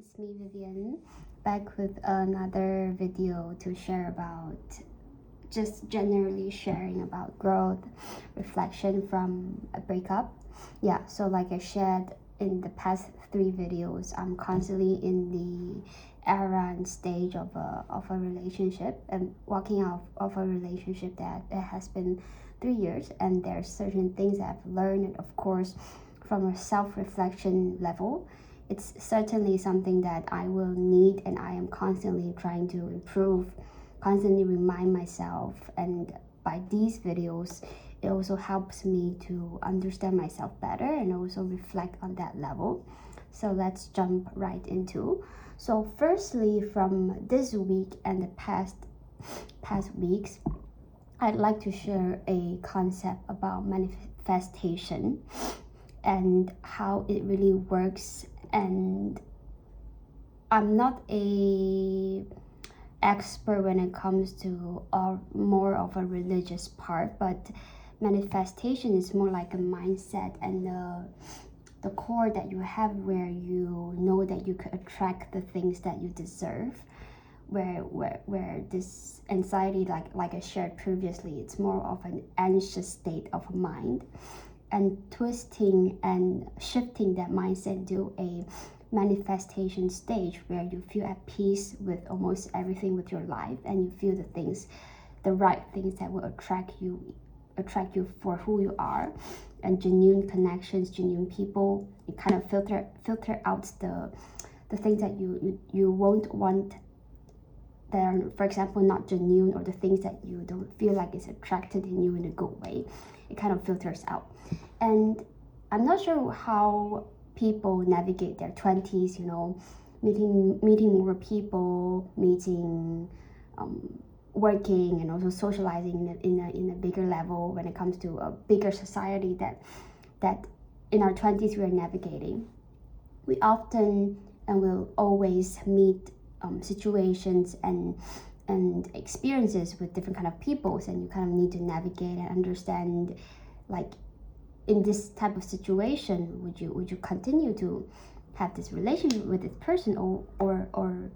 it's me Vivian, back with another video to share about just generally sharing about growth, reflection from a breakup. Yeah, so like I shared in the past 3 videos, I'm constantly in the era and stage of a relationship and walking out of a relationship that it has been 3 years, and there's certain things that I've learned, of course, from a self-reflection level. It's certainly something that I will need, and I am constantly trying to improve, constantly remind myself. And by these videos, it also helps me to understand myself better and also reflect on that level. So let's jump right into. So firstly, from this week and the past weeks, I'd like to share a concept about manifestation and how it really works. And I'm not a expert when it comes to more of a religious part, but manifestation is more like a mindset and the core that you have, where you know that you could attract the things that you deserve, where this anxiety, like I shared previously, it's more of an anxious state of mind, and twisting and shifting that mindset to a manifestation stage where you feel at peace with almost everything with your life, and you feel the right things that will attract you for who you are, and genuine connections, genuine people. You kind of filter out the things that you won't want, that are, for example, not genuine, or the things that you don't feel like is attracted in you in a good way. It kind of filters out. And I'm not sure how people navigate their 20s, meeting more people, working, and also socializing in a bigger level when it comes to a bigger society that in our 20s we are navigating. We often and will always meet situations and experiences with different kind of peoples, and you kind of need to navigate and understand, like, in this type of situation, would you continue to have this relationship with this person, or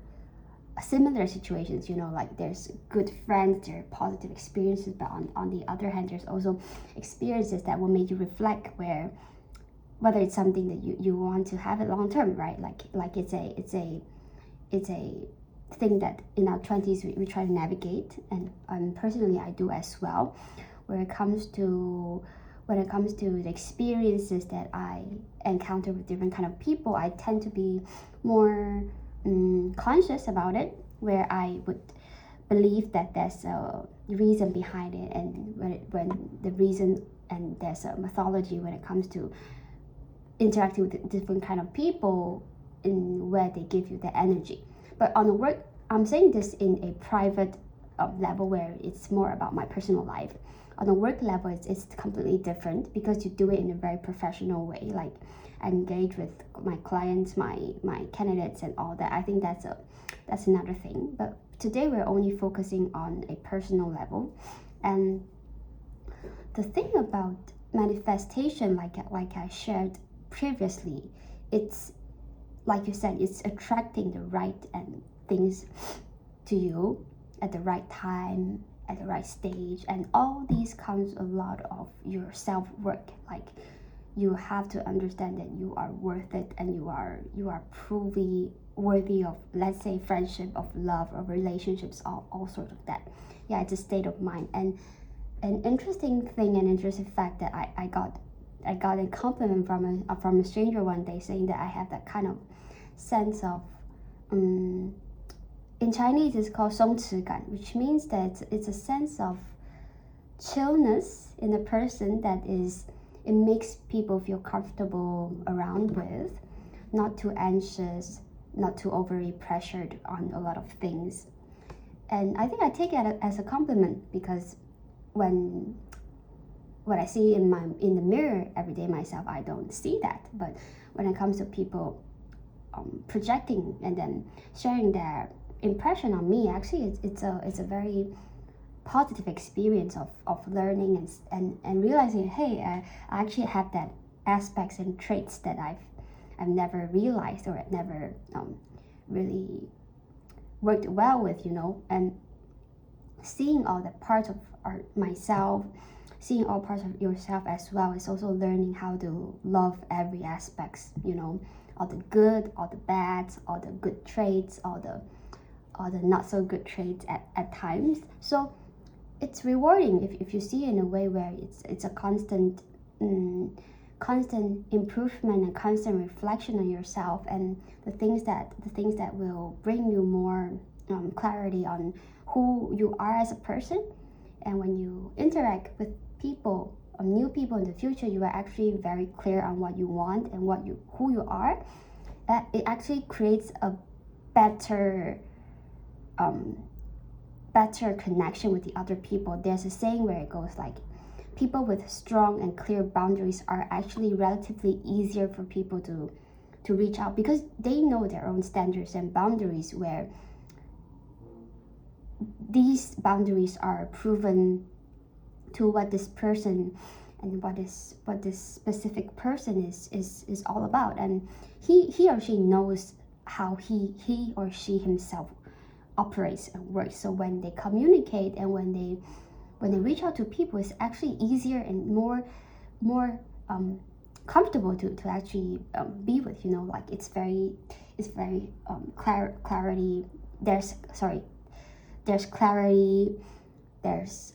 similar situations, like there's good friends, there are positive experiences, but on the other hand, there's also experiences that will make you reflect whether it's something that you want to have it long term, right? Like it's a thing that in our 20s we try to navigate, and personally I do as well. When it comes to the experiences that I encounter with different kind of people, I tend to be more conscious about it, where I would believe that there's a reason behind it, and when the reason, and there's a mythology when it comes to interacting with different kind of people, in where they give you the energy. But on the work, I'm saying this in a private level, where it's more about my personal life. On the work level, it's completely different, because you do it in a very professional way. Like, I engage with my clients, my candidates, and all that. I think that's another thing. But today we're only focusing on a personal level. And the thing about manifestation, like I shared previously, it's like you said, it's attracting the right and things to you at the right time, at the right stage. And all these comes a lot of your self-work. Like, you have to understand that you are worth it, and you are truly worthy of, let's say, friendship, of love, of relationships, all sorts of that. Yeah, it's a state of mind. And an interesting thing, an interesting fact, that I got a compliment from a stranger one day, saying that I have that kind of sense of in Chinese it's called 松弛感, which means that it's a sense of chillness in a person that it makes people feel comfortable around with, not too anxious, not too overly pressured on a lot of things. And I think I take it as a compliment, because when what I see in the mirror every day myself, I don't see that. But when it comes to people projecting and then sharing their impression on me, actually it's a very positive experience of learning and realizing, hey, I actually have that aspects and traits that I've never realized, or never really worked well with, and seeing all the parts of myself, seeing all parts of yourself as well is also learning how to love every aspects, all the good, all the bad, all the good traits, all the not so good traits at times. So it's rewarding if you see it in a way where it's a constant improvement and constant reflection on yourself, and the things that will bring you more clarity on who you are as a person. And when you interact with people, new people in the future, you are actually very clear on what you want and who you are. It actually creates a better connection with the other people. There's a saying where it goes like, people with strong and clear boundaries are actually relatively easier for people to reach out, because they know their own standards and boundaries, where these boundaries are proven to what this person and what this specific person is all about, and he or she knows how he or she himself operates and works. So when they communicate and when they reach out to people, it's actually easier and more comfortable to actually be with, like it's very clarity. There's clarity. There's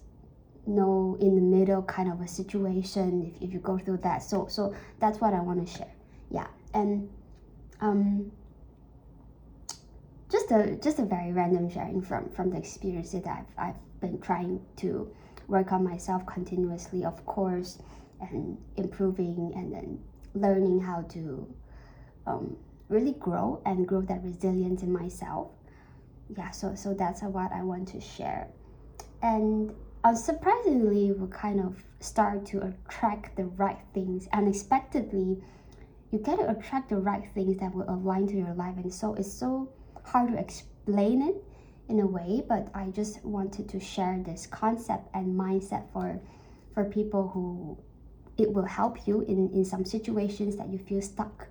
no in the middle kind of a situation if you go through that. So that's what I want to share. Yeah. And just a very random sharing from the experiences that I've been trying to work on myself continuously, of course, and improving and then learning how to really grow that resilience in myself. Yeah, so that's what I want to share. And surprisingly, we kind of start to attract the right things unexpectedly. You get to attract the right things that will align to your life, and so it's so hard to explain it in a way, but I just wanted to share this concept and mindset for people who it will help you in some situations that you feel stuck.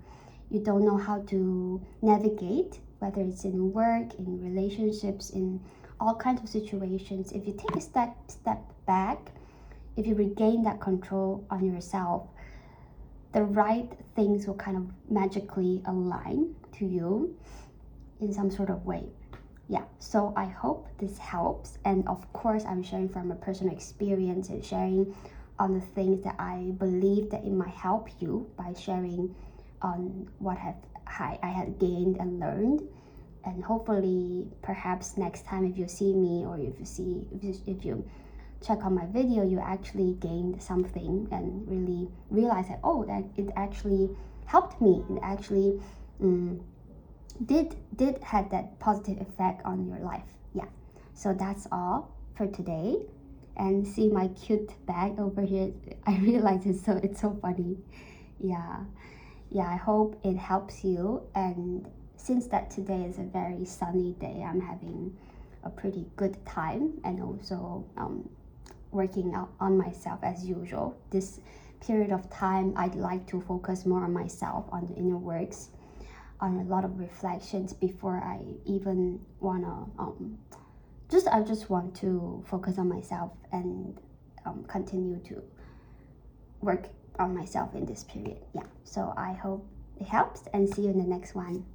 You don't know how to navigate, whether it's in work, in relationships, in all kinds of situations. If you take a step back, if you regain that control on yourself, the right things will kind of magically align to you in some sort of way. Yeah, so I hope this helps. And of course, I'm sharing from a personal experience and sharing on the things that I believe that it might help you by sharing on what I had gained and learned. And hopefully, perhaps next time if you see me, or if you check on my video, you actually gained something and really realize that, oh, that it actually helped me. It actually did have that positive effect on your life. Yeah, so that's all for today. And see my cute bag over here, I realize it's so funny. Yeah, I hope it helps you. And since that today is a very sunny day, I'm having a pretty good time, and also working out on myself as usual. This period of time, I'd like to focus more on myself, on the inner works, on a lot of reflections before I even wanna I just want to focus on myself and continue to work on myself in this period. Yeah, so I hope it helps, and see you in the next one.